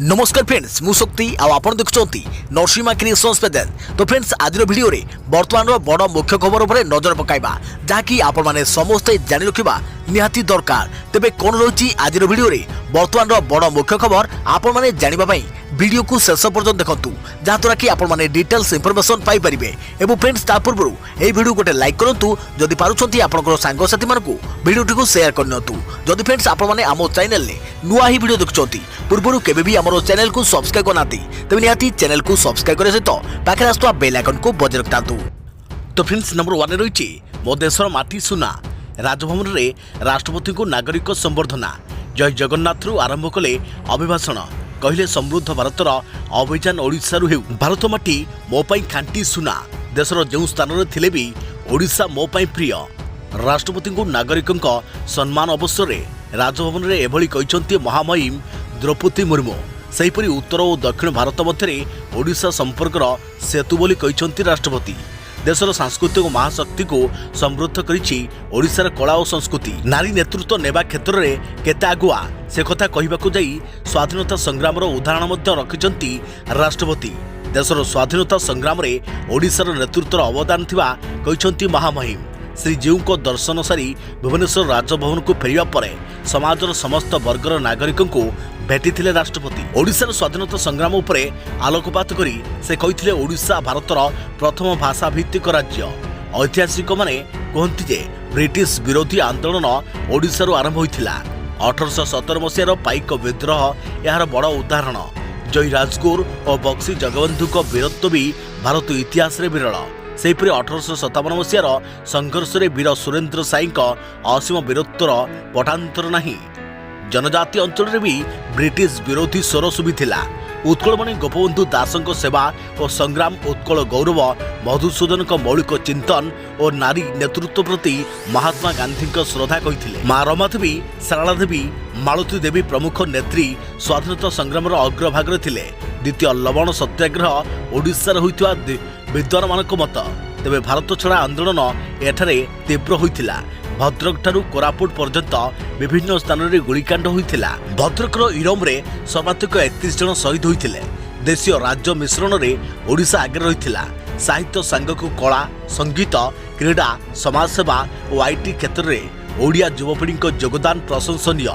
नमस्कार फ्रेंड्स मु शक्ति आपण देखुंत नरसिंहा क्रिएशंस पेजेंट। तो फ्रेंड्स आज वीडियो रे वर्तमान बड़ मुख्य खबर उपर नजर पकाइबा जहाँकि आपण माने समस्ते जानि रखिबा निहाती दरकार। तेबे कोन रही आज वीडियो रे वर्तमान बड़ मुख्य खबर आपण माने जानिबा पई वीडियो को शेष पर्यंत देखंतु जहाँद्वारा कि आपण माने डिटेल्स इनफॉरमेशन पाई परिबे। एवं फ्रेंड्स ता पूर्व ए वीडियो गोटे लाइक करंतु जदि पारुछंती आपनकर सांग साथी मानकु वीडियो टिको शेयर करनतु। जदि फ्रेंड्स आपण माने आमो चैनल ने नुआ ही वीडियो देखुछंती पूर्वरु केबे भी हमरो चैनल को सब्सक्राइब करनाती तबे निहाती चैनल को सब्सक्राइब करे सहित पाखरे आस्तुवा बेल आइकन को बजाय रखतांतु। तो फ्रेंड्स नंबर 1 रे रहिछि मो देशर माटी सुना राजभवन रे राष्ट्रपति को नागरिक संबर्धना जय जगन्नाथ रु आरंभ कले अभिभाषण कहले समृद्ध भारतर अभियान ओडिशा रु हेउ भारत माटी मो पई खांटी सुना देशर जो स्थान रे थिले भी ओडिशा मो पई प्रिय। राष्ट्रपति को नागरिक सम्मान अवसर रे राजभवन रे एभली कहिसंती महामहिम द्रौपदी मुर्मू। सेहीपरि उत्तर और दक्षिण भारत मध्य ओडिशा संपर्कर सेतु बोली कहिसंती राष्ट्रपति। देशर सांस्कृतिक महाशक्ति को समृद्ध करिछि ओडिशार कला और संस्कृति। नारी नेतृत्व नेबा क्षेत्र में केते आगुआ से कथा कहिबाकू जाई स्वाधीनता संग्राम उदाहरण मध्य रखिसंती राष्ट्रपति। देशर स्वाधीनता संग्राम में ओडिशार नेतृत्वर अवदान थिबा कहिसंती महामहिम। श्रीजीव को दर्शन सारी भुवनेश्वर राजभवन को फेरिया पर समाजर समस्त वर्गर नागरिक को भेटी राष्ट्रपति। ओडिशार स्वाधीनता संग्राम उपरे आलोकपात करी से कहिथिले ओडिशा भारतर प्रथम भाषा भित्तिक राज्य। ऐतिहासिक माने कहती जे ब्रिटिश विरोधी आंदोलन ओडिशारू आरंभ होइथिला। 1817 मसीहार पाइक विद्रोह यार बड़ उदाहरण। जय राजगुरु और बक्सी जगबंधु वीरत्व भी भारत इतिहास रे विरल। सेहीपरि 1857 मसीहार संघर्ष रे वीर सुरेंद्र साई असीम वीरत्वर पटांतर नहीं। जनजाति अंचल रे भी ब्रिटिश विरोधी स्वर शुभिथिला। उत्कलमणि गोपबंधु दासक सेवा और संग्राम उत्कल गौरव मधुसूदन मौलिक चिंतन और नारी नेतृत्व प्रति महात्मा गांधी श्रद्धा कहिथिले। माँ रमादेवी सारला देवी मालती देवी प्रमुख नेत्री स्वाधीनता संग्राम अग्रभाग थिले। द्वितीय लवण सत्याग्रह ओडिशार होइतवा विद्वान मानक मत। तेबे भारत छड़ा आंदोलन एठारे तीव्र होइथिला। भद्रक ठारू कोरापुट पर्यंत विभिन्न स्थान में गुलिकांड होइथिला। भद्रकर इरम रे सर्वाधिक 31 जन शहीद होइथिले। देशीय राज्य मिश्रण रे ओडिशा आगे रहिथिला। साहित्य सांगक कला संगीत क्रीड़ा समाजसेवा और आईटी क्षेत्र में ओडिया युवपीढ़ी योगदान प्रशंसनीय।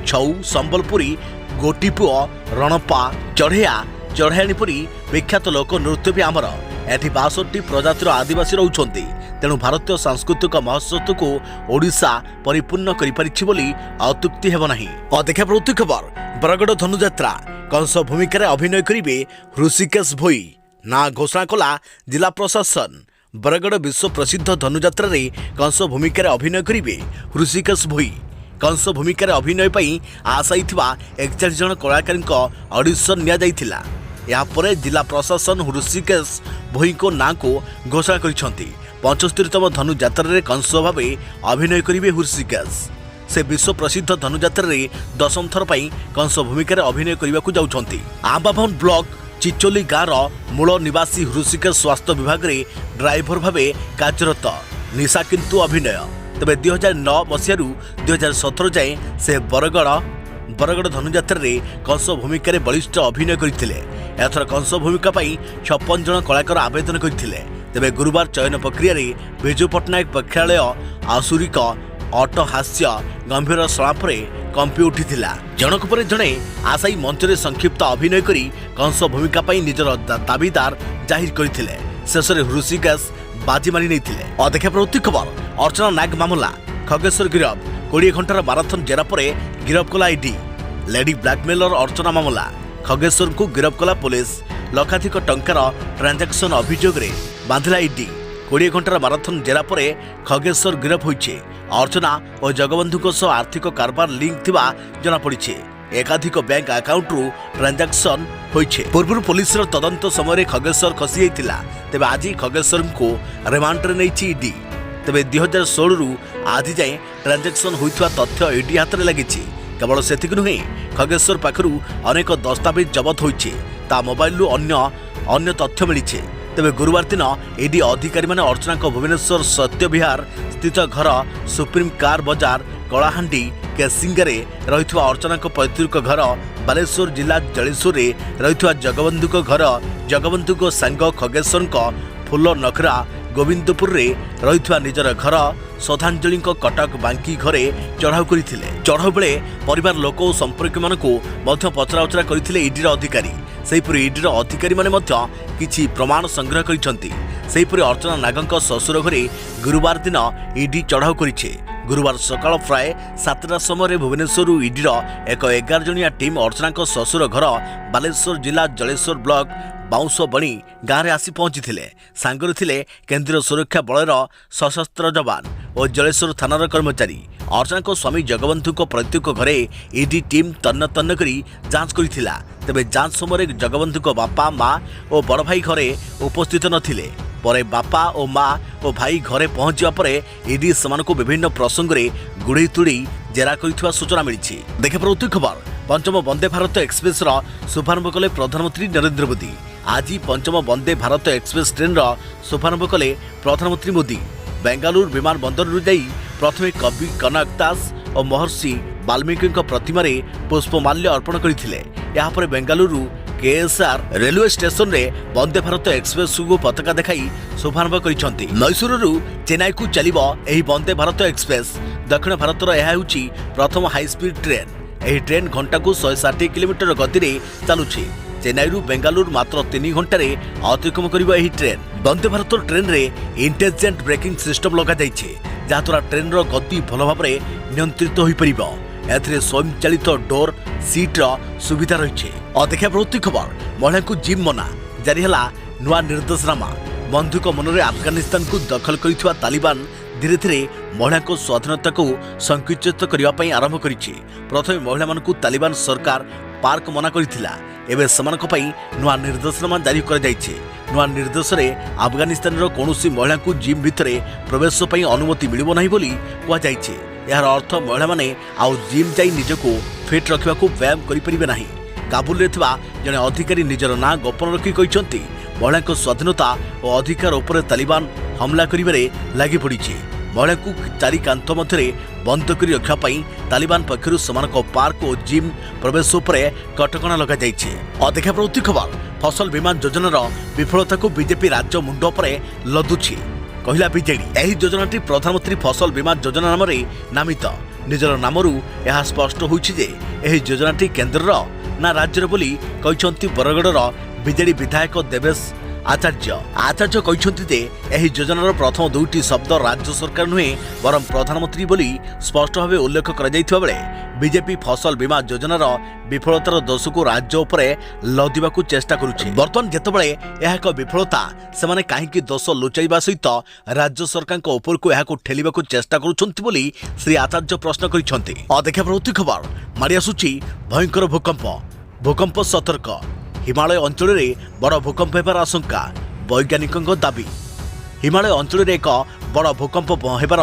छऊ संबलपुरी गोटीपुओ रणपा चढ़ेया चढ़ेयाणी परी विख्यात लोक नृत्य भी आमर एठी 62 प्रजातिर आदिवासी रहउछंती। तेणु भारतीय सांस्कृतिक महोत्सव को ओडिशा परिपूर्ण करिपारिछि बोली अत्युक्ति हेब नाही। देखा प्रवृत्ति खबर बरगड़ धनुयात्रा कंस भूमिका अभिनय करिवे ऋषिकेश भोई ना घोषणा कला जिला प्रशासन। बरगड़ विश्व प्रसिद्ध धनुयात्रा रे कंस भूमिका अभिनय करिवे ऋषिकेश भोई। कंस भूमिका अभिनय पई आशायी थिबा 41 जन कलाकारी ऑडिशन निया जाइथिला। यापर जिला प्रशासन ऋषिकेश भोई को ना को घोषणा करिसंती। 75तम धनुयात्रा रे कंस भावे अभिनय करिवे ऋषिकेश। से विश्व प्रसिद्ध धनुयात्रा रे 10म थर पई कंस भूमिका अभिनय करिबाकू जाउछंती। आंबाभवन ब्लॉक चिचोली गाँव मूल निवासी ऋषिकेश स्वास्थ्य विभाग रे ड्राइवर भावे कार्यरत। निशा किंतु अभिनय। तेबे 2009 मसीहारू 2017 जाए से बरगड़ धनुयात्रा रे कंस भूमिका बलिष्ठ अभिनय करथिले। एथर कंस भूमिका पई 56 जन कलाकार आवेदन करथिले। तेबे गुरुवार चयन प्रक्रिया रे बिजू पट्टनायक प्रेक्षालय आसुरिक अट्टहास्य गंभीर सलापरे कंपी उठिथिला। जनक पर जणे आशायी मंच रे संक्षिप्त अभिनय करी कंस भूमिका पई निजर दाबीदार जाहिर करथिले। शेष रे ऋषिकेश बाजी मारी नैथिले। देखा प्रवृत्ति खबर अर्चना नाग मामला खगेश्वर गिरफ 20 घंटार माराथन जेरा पर गिरफ कला ईडी। लेडी ब्लैकमेलर अर्चना मामला खगेश्वर को गिरफ कला पुलिस। लक्षाधिक टंकार ट्रांजैक्शन अभियोग रे बांधिला ईडी। 20 घंटार माराथन जेरा पर खगेश्वर गिरफ होइछे। अर्चना और जगबंधु सह आर्थिक कारबार लिंक थिबा जना पड़िछे। एकाधिक बैंक अकाउंट रु ट्रांजैक्शन होइछे। पूर्व पुलिस तदंत समय खगेश्वर खसी जाइतिला। तेबे आज खगेश्वर को रिमांड रे नैछि ईडी। तेबे 2016 रु आज जाए ट्रांजैक्शन होइथवा तथ्य ईडी हाथ में लगिछि। केवल सेतिक नुहे खगेश्वर पाखरु अनेक दस्तावेज जबत होइछे। ता मोबाइल रु अन्य तथ्य मिलिछे। तेबे गुरुवार दिन ईडी अधिकारी माने अर्चना भुवनेश्वर सत्य विहार स्थित घर सुप्रीम कार बाजार कलाहांडी केसिंगारे रही अर्चना पैतृक घर बालेश्वर जिला जलेश्वर रही जगबंधु घर जगबंधु सांग खगेश्वर फुल नखरा गोविंदपुर रही निजर घर श्रद्धांजलि कटक बांकी घरे चढ़ाऊ करते चढ़ाऊ बेले परिवार लोक और संपर्क मानू पचराउचरा करते ईडीर अधिकारी सेहीपरि ईडीर अधिकारी माने किछि प्रमाण संग्रह करिसेंति। सेहीपरि अर्चना नागंक ससुर घरे गुरुवार दिन ईडी चढ़ाऊ करिछे। गुरुवार सकाळ प्राय 7टा समय भुवनेश्वर ईडीर एक 11 जणिया टीम अर्चना ससुर घर बालेश्वर जिला जलेश्वर ब्लॉक बाउंस बणी गाँव में आसी पहुंची सांगरे थिले केंद्रीय सुरक्षा बलर सशस्त्र जवान और जलेश्वर थानार कर्मचारी। अर्चना स्वामी जगबंधु प्रत्येक घरे ईडी टीम तन्न तन्न करी जांच करिथिला। तेबे जांच समय जगबंधु बापा माँ और बड़ भाई घरे उपस्थित नथिले। परे बापा और माँ और भाई घरे पहुंचा पर ईडी सेमानकु विभिन्न प्रसंग में गुड़ी तुड़ी जेरा करिथिबा सूचना मिली। देखे प्रति खबर पंचम वंदे भारत एक्सप्रेस शुभारंभ कले प्रधानमंत्री नरेंद्र मोदी। आज पंचम वंदे भारत एक्सप्रेस ट्रेन शुभारंभ कले प्रधानमंत्री मोदी। बेंगालुरु विमान बंदर जाई प्रथमे कवि कनक दास और महर्षि वाल्मीकि प्रतिमा पुष्पमाल्य अर्पण करथिले। यहाँ पर बेंगालुरु केएसआर रेलवे स्टेशन रे वंदे भारत एक्सप्रेस को पताका देखाई शुभारंभ करिसेंति। मैसूरु चेन्नई को चलिबो एही वंदे भारत एक्सप्रेस। दक्षिण भारतर यह होउची प्रथम हाई स्पीड ट्रेन। एही ट्रेन घंटा को 160 किलोमीटर गति रे चलुछि। चेन्नई बेंगालुरु मात्र 3 घंटे अतिक्रम करिबो एही ट्रेन। वंदे भारत ट्रेन रे इंटेलिजेंट ब्रेकिंग सिस्टम लगा जाइछे जहाँद्वारा ट्रेन रो गति भल भाव नियंत्रित हो परिबो। एथिरे स्वयं चालित डोर सीट सुविधा रही। देखा प्रति खबर महिला को जिम मना जारी है नुआ निर्देशनामा। बंधुक मनरे अफगानिस्तान को दखल करिथिबा तालिबान धीरे धीरे महिला स्वाधीनता को संकुचित करने आरंभ करिछि। प्रथमे महिला मानकु तालिबान सरकार पार्क मना करिथिला। एबे समानक पई नुआ निर्देशनामा जारी कर जाइछि। नुआ निर्देश रे अफगानिस्तान रो कोनोसी महिला को जिम भितरे प्रवेश पई अनुमति मिलिबो नाही बोली कुआ जाइछि। यार अर्थ महिला माने आउ जिम जाई निजको फिट रखिबा को व्यायाम करि परिबे नाही। काबुल रे थिबा जने अधिकारी निजर ना गोपन रखी कहिसंती महिला को स्वाधीनता और अधिकार उपर तालिबान हमला करिबारे लागि पड़िछि। महिला को चारि कांथ मध्यरे बंद करी रखा पाई तालिबान पक्षरु समानक पार्क और जिम प्रवेश उपरे कटकणा लगा जाइछि। देखा प्रति खबर फसल बीमा योजनार विफलता को बीजेपी राज्य मुंड उपरे लदुछि कहला बीजेडी। एही योजनाटी प्रधानमंत्री फसल बीमा योजना नाम नामित। निजर नामरू यह स्पष्ट होइछि जे एही योजनाटी केंद्रर ना राज्यर बोली कहिसंती बरगडर बीजेडी विधायक देवेश आचार्य कहिसंती जे एही योजनार प्रथम दुईटी शब्द राज्य सरकार नुहे बरम प्रधानमंत्री बोली स्पष्ट भाव उल्लेख कर जाइथिबा बेले बीजेपी फसल बीमा योजनार विफलतार दोष को राज्य उपरे लदिबाकू चेष्टा करुछि। बर्तमान जेतेबेले यह एक विफलता सेमाने काहेकि दोष लुचाइबा सहित राज्य सरकार ऊपर को यह ठेलिबाकू चेष्टा करुछंती बोली श्री आचार्य प्रश्न करिसंती। देखा प्रति खबर मारी आसुछि भयंकर भूकंप सतर्क। हिमालय अंचल में बड़ भूकंप होबार आशंका वैज्ञानिकों दाबी। हिमालय अंचल में एक बड़ भूकंप होबार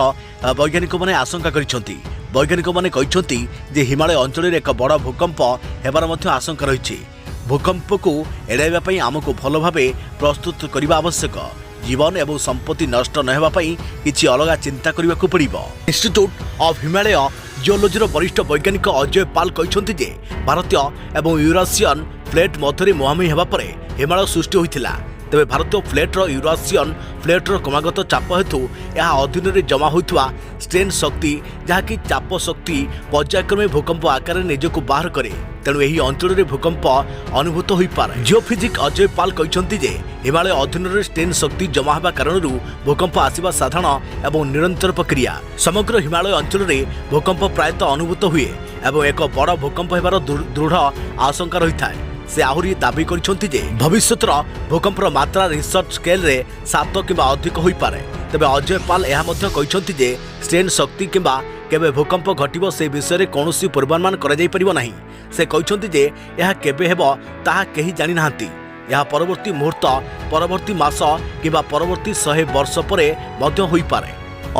वैज्ञानिक माने आशंका करिसंती। वैज्ञानिक माने कहिसंती जे हिमालय अंचल में एक बड़ भूकंप होबार मध्य आशंका रही। भूकंप को एड़ाइबा पई आमको भल भावे प्रस्तुत करने आवश्यक। जीवन एवं संपत्ति नष्ट न होबा पई किछि अलगा चिंता करने को पड़िबो। इंस्टीट्यूट ऑफ हिमालय जियोलॉजी वरिष्ठ वैज्ञानिक अजय पाल कहिसंती जे भारतीय एवं यूरासियन प्लेट मध्य मुहांमुही होगा पर हिमालय सृष्टि होता। तेज भारतीय प्लेट्र यूरासियन प्लेट्र क्रमागत चाप हेतु यह अधीन में जमा होता स्ट्रेन शक्ति जहाँकि चाप शक्ति पर्यायक्रमे भूकंप आकार निजक बाहर करे। तेणु यही अंचल में भूकंप अनुभूत हो पारे। जियोफिजिक अजय पाल कहते जे हिमालय अधीन में स्ट्रेन शक्ति जमा होगा कारण भूकंप आसवा साधारण एवं निरंतर प्रक्रिया। समग्र हिमालय अंचल में भूकंप प्रायतः अनुभूत हुए एवं एक बड़ भूकंप होबार दृढ़ आशंका रही है। से आहरी दाबी करिसंती जे भविष्यतर भूकंपर मात्रा रिसर्च स्केल रे 7 किंबा अधिक होई पारे। तबे अजय पाल यह मध्य कहिसंती जे स्ट्रेन शक्ति किंबा केबे भूकंप घटिबो से विषय रे कोनोसी पूर्वानुमान करा जाई परिबो नाही। से कहिसंती जे यह केबे हेबो ताहा केही जानि नाहंती। यह परवर्ती मुहूर्त परवर्ती मास किंबा परवर्ती 100 वर्ष परे मध्य होई पारे।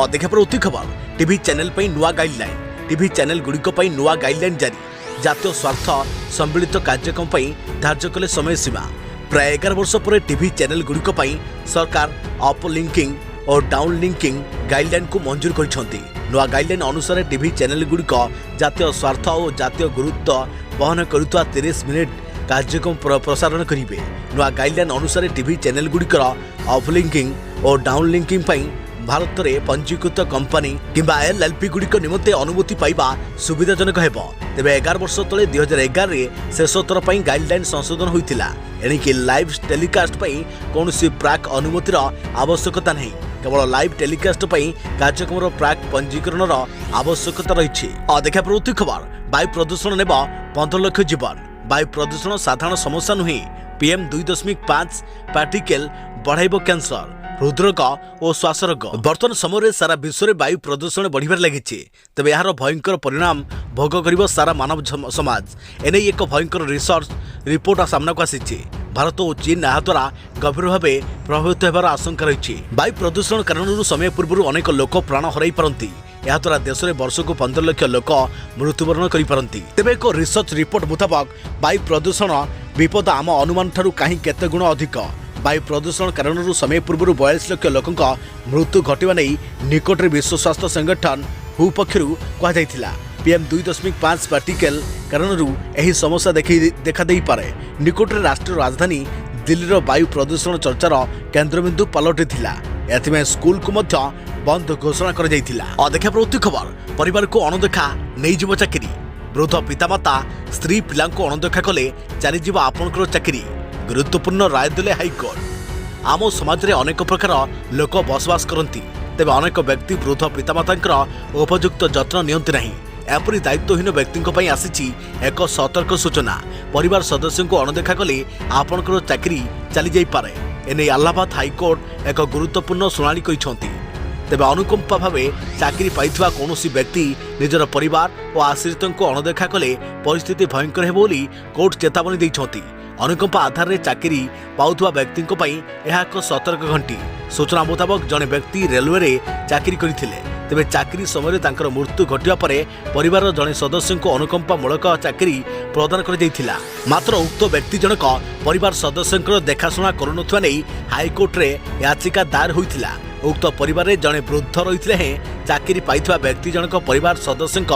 देखा प्रति खबर टीवी चैनल पई नुआ गाइडलाइन। टीवी चैनल गुड़िक पई नुआ गाइडलाइन जारी। जातीय स्वार्थ सम्मिलित कार्यक्रम धार्य कले समय सीमा। प्राय 11 वर्ष पर टीवी चैनल गुड़िक सरकार अप लिंकिंग और डाउन लिंकिंग गाइडलाइन को मंजूर करिसंती। नुआ गाइडलाइन अनुसार टीवी चैनल गुड़िक जातीय स्वार्थ और जातीय गुरुत्व ବହନ କରୁଥିବା 30 ମିନିଟ୍ କାର୍ଯ୍ୟକ୍ରମ ପ୍ରସାରଣ କରିବେ। ନୂଆ ଗାଇଡଲାଇନ୍ ଅନୁସାରେ ଟିଭି ଚ୍ୟାନେଲ ଗୁଡ଼ିକର ଅପଲିଙ୍କିଂ ଓ ଡାଉନଲିଙ୍କିଂ ପାଇଁ ଭାରତରେ ପଞ୍ଜୀକୃତ कंपनी किंबा एलएलपी गुड़िक निमंते अनुमति पाइबा सुविधाजनक हेब। तेबे 11 वर्ष तले 2011 रे शेष थर पर गाइडलाइन संशोधन होइतिला। एणिकी लाइव टेलीकास्ट पर कौन प्राक अनुमतिर आवश्यकता नहीं, केवल लाइव टेलीकास्ट पर कार्यक्रम प्राक पंजीकरण आवश्यकता रही। देखा प्रवृत्ति खबर वायु प्रदूषण नेब 15 लाख जीवन। वायु प्रदूषण साधारण समस्या नुहे। PM 2.5 पार्टिकल बढ़ाइब कैंसर, हृदरोग और श्वास रोग। बर्तमान समय सारा विश्व में वायु प्रदूषण बढ़िबार लगी। तेबे यार भयंकर परिणाम भोग करिबो सारा मानव समाज। एने एक भयंकर रिसर्च रिपोर्ट सामना को आसी। भारत और चीन या द्वारा गभीर भाव प्रभावित होबार आशंका रही। वायु प्रदूषण कारण समय पूर्व अनेक लोक प्राण हराई पारती। याद्वारा देश में वर्ष को 15 लाख लोक मृत्युवरण करपारती। तेबे एक रिसर्च रिपोर्ट मुताबक वायु प्रदूषण विपद आम अनुमान ठारू कहीं केते गुण अधिक। वायु प्रदूषण कारण समय पूर्व 42 लाख लोक मृत्यु घटवा नहीं निकट में विश्व स्वास्थ्य संगठन WHO पक्षर कहुला। PM 2.5 पार्टिकल कारण यही समस्या देखा पारे। निकट में राष्ट्रीय राजधानी दिल्लीर वायु प्रदूषण चर्चार केन्द्रबिंदु पलटि एथमे स्कूल को मध्य बंद घोषणा कर देखा प्रवृत्ति खबर परिवार को अणदेखा नहीं चाकरी। वृद्ध पितामाता स्त्री पिला अणदेखा कले चलीज आपणकर चाकरी। गुरुत्वपूर्ण राय देले हाईकोर्ट। आम समाज में अनेक प्रकार लोक बसवास करती। तेज अनेक व्यक्ति वृद्ध पितामाता उपयुक्त जत्न नियंती नहीं। एपरी दायित्वहीन व्यक्ति आसी एक सतर्क सूचना। परिवार सदस्य को अणदेखा कले आपणकर चाकरी चली जाई पारे। एने इलाहाबाद हाईकोर्ट एक गुरुत्वपूर्ण शुणाणी करिसेंती। तेबे अनुकंपा भावे चाकरी पाइथिबा कौनसी व्यक्ति निजर परिवार और आश्रित को अणदेखा कले परिस्थिति भयंकर हेबो बोली कोर्ट चेतावनी दैछंती। अनुकंपा आधार में चाकरी पाउथुवा व्यक्ति एक सतर्क घंटी। सूचना मुताबक जड़े व्यक्ति रेलवे रे चाकरी करथिले। तेबे चाकरी समय तांकर मृत्यु घटिया परे परिवार जड़े सदस्य को अनुकंपा मूलक चाकरी प्रदान कर दैथिला। मात्र उक्त व्यक्ति जनक परिवार सदस्य देखाशुना करुनथुवा नै हाईकोर्ट रे याचिका दायर होइथिला। उक्त परिवार जड़े वृद्ध रही हैं चाकरी पाइथुवा व्यक्ति जनक परिवार सदस्य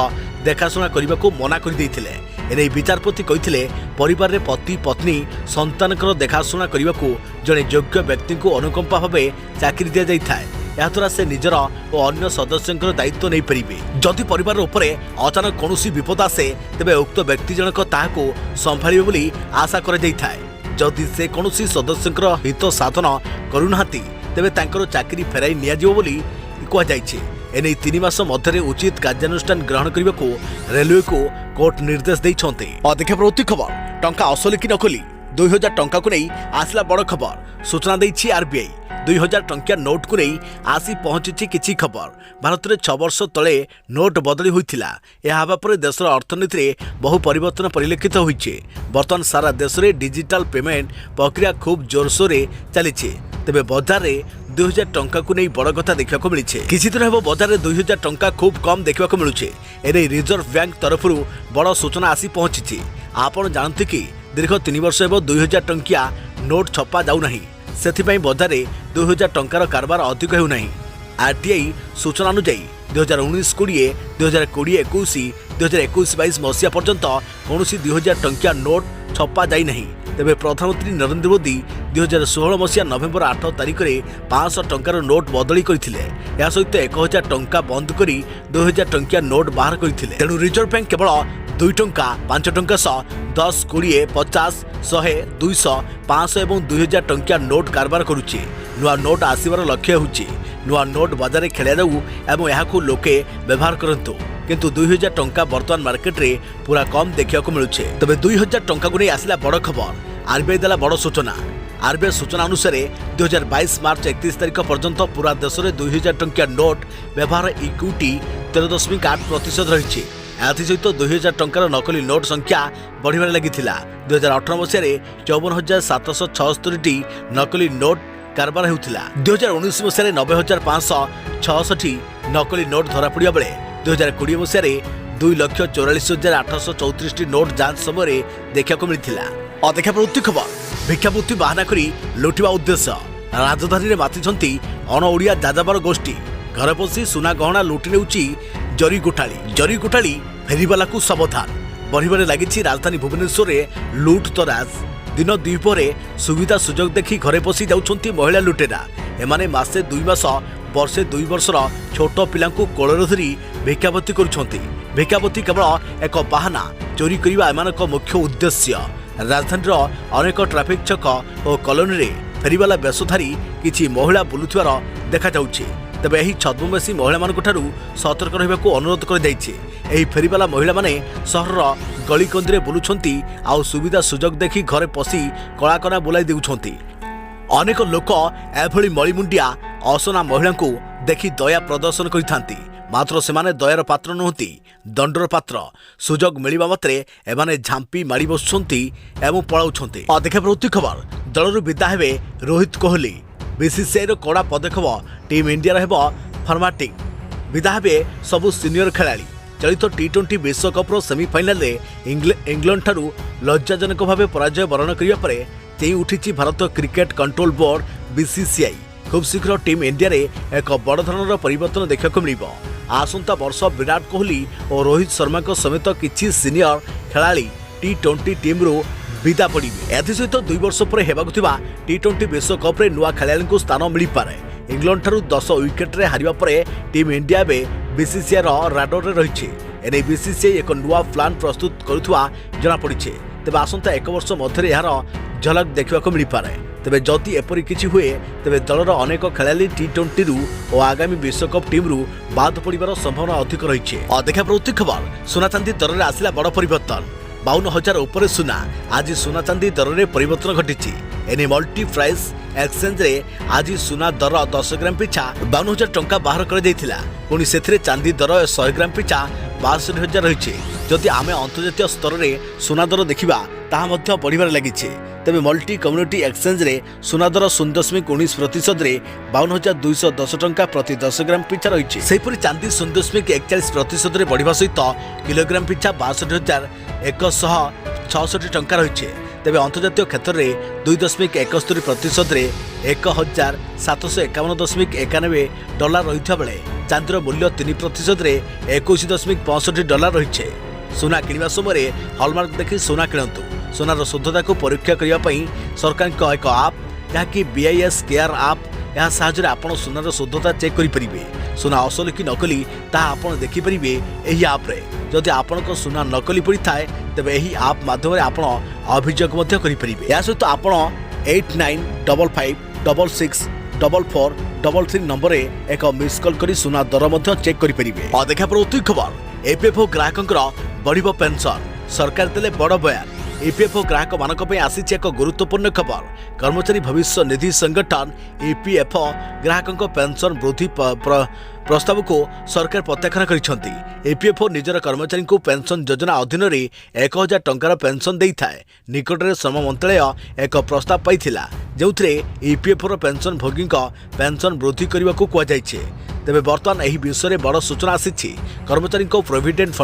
देखाशुना करने को मना कर देथिले। एने विचारपति कहिथिले परिवार रे पति पत्नी संतानकर देखाशुना करने को जड़े योग्य व्यक्ति को अनुकंपा भावे चाकरी दिया जाय थाए। याद्वारा से निजर और अन्य सदस्यंकर दायित्व नहीं पारिबे। जदि परिवार उपरे अचानक कौनसी विपद आसे तेबे उक्त व्यक्ति जनक ताहाको संभाळिबे बोली आशा करा जाय थाए। जदि से कौनसी सदस्यंकर हित साधन करुनाहांती तेबे तांकर चाकरी फेराई निया जिवो बोली कहा जायछि। एने 3 मास मध्य उचित कार्यानुष्ठान ग्रहण करने को रेलवे को कोर्ट निर्देश देइछन्ते। देखा प्रवृत्ति खबर टंका असली कि नकली 2000 टंका को नहीं आसला बड़ खबर। सूचना देइछि RBI। 2000 टंकिया नोट को नहीं आसी पहुंची किछि खबर। भारत में 6 वर्ष तले नोट बदली होइथिला। यह हवा पर देशर अर्थनीति में बहु परिवर्तन परिलक्षित होइछे। बर्तमान सारा देश में डिजिटल पेमेंट प्रक्रिया खूब जोरसोर चली। तेबे बाजार में 2000 टंका को नहीं बड़ कथा देखा मिली। किसी दिन हम बाजार में 2000 टंका खूब कम देखा मिलूचे। एने रिजर्व बैंक तरफ बड़ सूचना आसी पहुंची। आपण जानते कि दीर्घ 3 वर्ष एवं 2000 टंकिया नोट छपा जाऊ नहीं। सेथिपाई बाजार में 2000 टंकार कारबार अधिक हेउ नहीं। RTI सूचना अनुसार 2019-20, 2020-21, 2021-22 मसीहा पर्यंत कौन 2000 टंकिया नोट छपा जाई नहीं। तेबे प्रधानमंत्री नरेंद्र मोदी 2016 मसीहा नवेम्बर 8 तारिख में 500 टंकार नोट बदली करथिले। या सहित 1000 टंका बंद करी 2000 टंकिया नोट बाहर करथिले। तेणु रिजर्व बैंक केवल 2 टंका 5 टंका 10, 20, 50, 100, 200, 500 और 2000 टंकिया नोट कारबार करुच्ची। नुआ नोट आसबार लक्ष्य होउची नुआ नोट बाजार खेला जाऊ एवं यहाँ लोके व्यवहार करंतु। किंतु 2000 टंका बर्तमान मार्केट रे पूरा कम देखा मिलूचे। तबे 2000 टंका को नहीं आसला बड़ खबर। RBI देला बड़ सूचना। RBI सूचना अनुसार 2022 मार्च 31 तारिख पर्यंत पूरा देश में 2000 टंकिया नोट व्यवहार इक्विटी 13.8% रही। सहित 2000 टंकार नकली नोट संख्या बढ़िबार लगी। 2018 मसीह 54,776 नकली नोट कारबार होउथिला। 2019 मसीह 90,566 नकली नोट धरा पड़ा बेले 2020 मसीह 2,44,834 नोट जांच समय देखा मिलता। देखा प्रवृत्ति खबर भिक्षावृत्ति बाहाना करी लुटिबा उद्देश्य। राजधानी में मातिछंती अण ओडिया जाजाबार गोष्ठी। घर पशि सुना गहना लुटि नेउची जरी गोटाली। जरी गोटाली फेरीवाला को सावधान। बढ़िबारे लागिछि राजधानी भुवनेश्वर में लुट तराज। दिन द्विपहरे सुविधा सुजोग देखि घरे पशि जाउछंती महिला लुटेरा। एमाने मासे 2 मास वर्षे 2 वर्षर छोट पिलांकु कोଳରେ धरी भिक्षावृत्ति करुछंती। भिक्षावृत्ति केवल एक बाहाना, चोरी करिबा एमानक मुख्य उद्देश्य। राजधानीर अनेक ट्राफिक छक और कॉलोनी रे फेरीवाला बेशधारी किछि महिला बुलुथिबार देखा जाउछि। तेबे एही छद्मवेशी महिला मानक ठारू सतर्क रहिबाकू अनुरोध कर दैछि। एही फेरीवाला महिला माने सहरर गली कंदरे बुलुछंती आउ सुविधा सुजोग देखि घरे पशि कଳାकନା बुलाई देउछंती। अनेक लोक एभଳି मळीमुंडिया असना महिला को देखि दया प्रदर्शन करिथांती, मात्र सेमाने दयार पात्र नहुंती, दंडर पात्र। सुजोग मिलिबा मात्रे एमाने झांपी मारी बसुछंती एवं पळाउछंती। देखा प्रति खबर दलरु विदा हेबे रोहित कोहली। बीसीसीआई रो कड़ा पदक्षेप टीम इंडिया हेब फॉर्मेटिंग। विदा हेबे सबु सीनियर खेलाड़ी। चलित टी20 विश्वकप्र सेमिफाइनाल रे इंग्लैंड ठारू लज्जाजनक भाव पराजय वरण करिया परे चेई उठिछि भारत क्रिकेट कंट्रोल बोर्ड बीसीसीआई। खूब शीघ्र टीम इंडिया रे एक बड़ धरणर परिवर्तन देखा मिलिबो। आसंता वर्ष विराट कोहली और रोहित शर्मा को समेत किछि सीनियर खेलाड़ी टी20 टीम रो विदा पड़िबे। एथिसहित 2 वर्ष पर हेबाकु थिबा टी20 विश्वकप रे नुआ खेलाड़ी को स्थान मिल पारे। इंग्लैंड ठारू 10 विकेट रे हारिबा परे टीम इंडिया बे बीसीसीआई रो राडर रे रहिछि। एने बीसीसीआई एक नुआ प्लान प्रस्तुत करुथुवा जणा पड़िछि। तेबे आसंता 1 वर्ष मध्य यार झलक देखा मिल पारे। तेबे जदि एपरि किछि हुए तेबे दलर अनेक खेलाड़ी टी20 रु और आगामी विश्वकप टीम रु बाद पड़िबार संभावना अधिक रहिछि। देखा प्रति खबर सोना चांदी दर रे आसिला बड़ परिवर्तन। 52,000 ऊपर सुना। आज सुना चांदी दर में परिवर्तन घटी। एने मल्टी प्राइस एक्सचेंज रे आज सुना दर 10 ग्राम पिछा 52,000 टंका बाहर कर देथिला। पुणी सेथिरे चांदी दर 100 ग्राम पिछा 62,000 रहिछि। जदि आमे अंतर्जातीय स्तर रे सुना दर देखिबा ताहा मध्य बढ़िबार लागिछि। तेबे मल्टी कम्युनिटी एक्सचेंज रे सुना दर 0.19% रे 52,210 टंका प्रति 10 ग्राम पिछा रहिछि। सेहिपरि चांदी 0.41% रे बढ़िबा सहित किलोग्राम पिछा 62,166 टंका रहिछि। तेबे अंतर्जातीय क्षेत्र में 2.71% रे 1,751.91 डॉलर रहिथा बेले चांदीर मूल्य 3% रे 21.65 डॉलर रहिछि। सोना किनिबा समय हॉलमार्क देखि सोना किणंतु। सोनार शुद्धता को परीक्षा करने पर सरकार एक आप जहाँकि BIS केयर आप यह साहाय्य आपण सोनार शुद्धता चेक करेंगे। सोना असल कि नकली ताहा आपण देखिपारे यही आप्रे। जदि आपण सोना नकली पड़ता है तेरे यही आप माध्यम आपण अभियोग करेंगे। या सहित आपण 8955664433 नंबर एक मिस कॉल करी सोना दर चेक करेंगे। देखा प्रति खबर EPFO ग्राहक बढ़िबो पेंशन। सरकार देले बड़ बयान। EPFO ग्राहक मानक पे आसीछि एक गुरुत्वपूर्ण खबर। कर्मचारी भविष्य निधि संगठन EPFO ग्राहक पेंशन वृद्धि प्रस्ताव को सरकार प्रत्याख्यान करिसेंती। EPFO निजर कर्मचारी को पेंशन योजना अधीन रे 1,000 टंकार पेंशन देई थाए। निकट रे श्रम मंत्रालय एक प्रस्ताव पाइथिला जेउथरे EPFO रो पेंशन भोगी पेंशन वृद्धि करने को कह जाइछे। तेबे वर्तमान एही विषय में बड़ सूचना आसीछि। कर्मचारी को प्रोविडेंट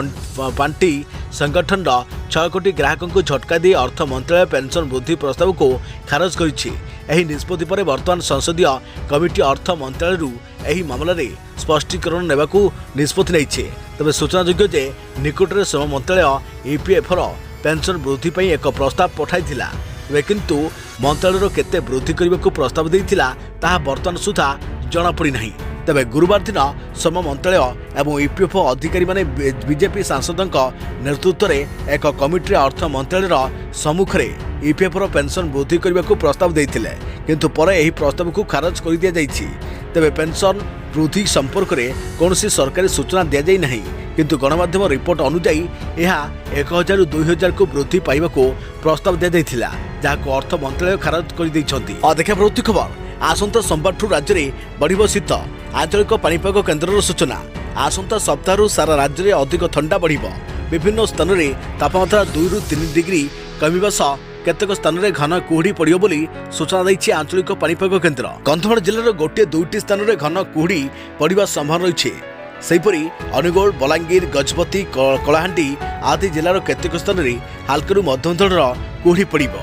पार्टी संगठन 6 कोटी ग्राहक को झटका दी अर्थ मंत्रालय पेंशन वृद्धि प्रस्ताव को खारज करिछि। एही निष्पत्ति पर वर्तमान संसदीय कमिटी अर्थ मंत्रालय एही मामला रे स्पष्टीकरण नेबाकू निष्पत्ति नैछे। तबे सूचनायोग्य जे निकट में श्रम मंत्रालय EPFO रो पेंशन वृद्धि पई एक प्रस्ताव पठाइथिला। तेबे किंतु मंत्रालय केते वृद्धि करने को प्रस्ताव देइथिला ताहा वर्तमान सुधा जणा पड़ी नाही। तेबे गुरुवार दिन श्रम मंत्रालय एवं EPFO अधिकारी माने बीजेपी सांसदों नेतृत्व में एक कमिटी अर्थ मंत्रालय सम्मुख में EPFO पेंशन वृद्धि करने को प्रस्ताव देइथिले, किंतु पर एही प्रस्ताव को खारज कर दिया जाइछि। तेबे पेंशन वृद्धि संपर्क में कौनसी सरकारी सूचना दि जाई नहीं, किंतु गणमाध्यम रिपोर्ट अनुसार यह 1,000 ରୁ 2,000 को वृद्धि पाइबा को प्रस्ताव दि जाइथिला, जाहाको अर्थ मंत्रालय खारज कर दैछंती। देखा प्रति खबर आसंता सोमवार राज्य में बढ़िबो शीत। आंचलिक पाणीपाग केन्द्र सूचना आसंता सप्ताह सारा राज्य में अधिक ठंडा बढ़िबो। विभिन्न स्थान में तापमात्रा 2 ରୁ 3 डिग्री कमिबा सह केतेक स्थान में घन कुहुड़ी पड़िबो बोली सूचना दैछि आंचलिक पाणीपाग केन्द्र। कंधमाल जिल्लार गोटे 2ଟି स्थान में घन कुहुड़ी पड़िबा संभावना रहिछि। सेहिपरि अनुगोल, बलांगीर, गजपति, कलाहांडी आदि जिलार केतेक स्थान में हालकारू मध्यम धरणर कुहुड़ी पड़िबो।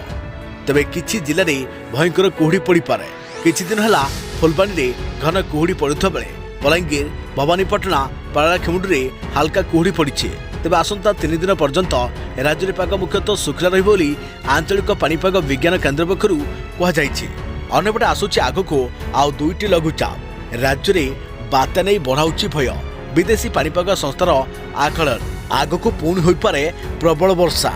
तेबे किछि जिले में भयंकर कुहुड़ी पड़ पारे। किछि दिन हला फुलबाणी रे घन कुहुड़ी पड़ुथा बेले बलांगीर, भवानीपटना, पाराखमुंडी रे हल्का कुहुड़ी पड़िछि। तेज आसंता 3 दिन पर्यंत राज्य में पाग मुख्यतः शुखला रही बोली आंचलिक पाणीपाग विज्ञान केन्द्र पक्षर कहुई। अन्यपटे आसूची आगको आउ 2टी लघुचाप राज्य में बात्या नहीं बढ़ाऊँच भय। विदेशी पाणीपाग संस्थार आकलन आगको पुणी होइपारे प्रबल वर्षा।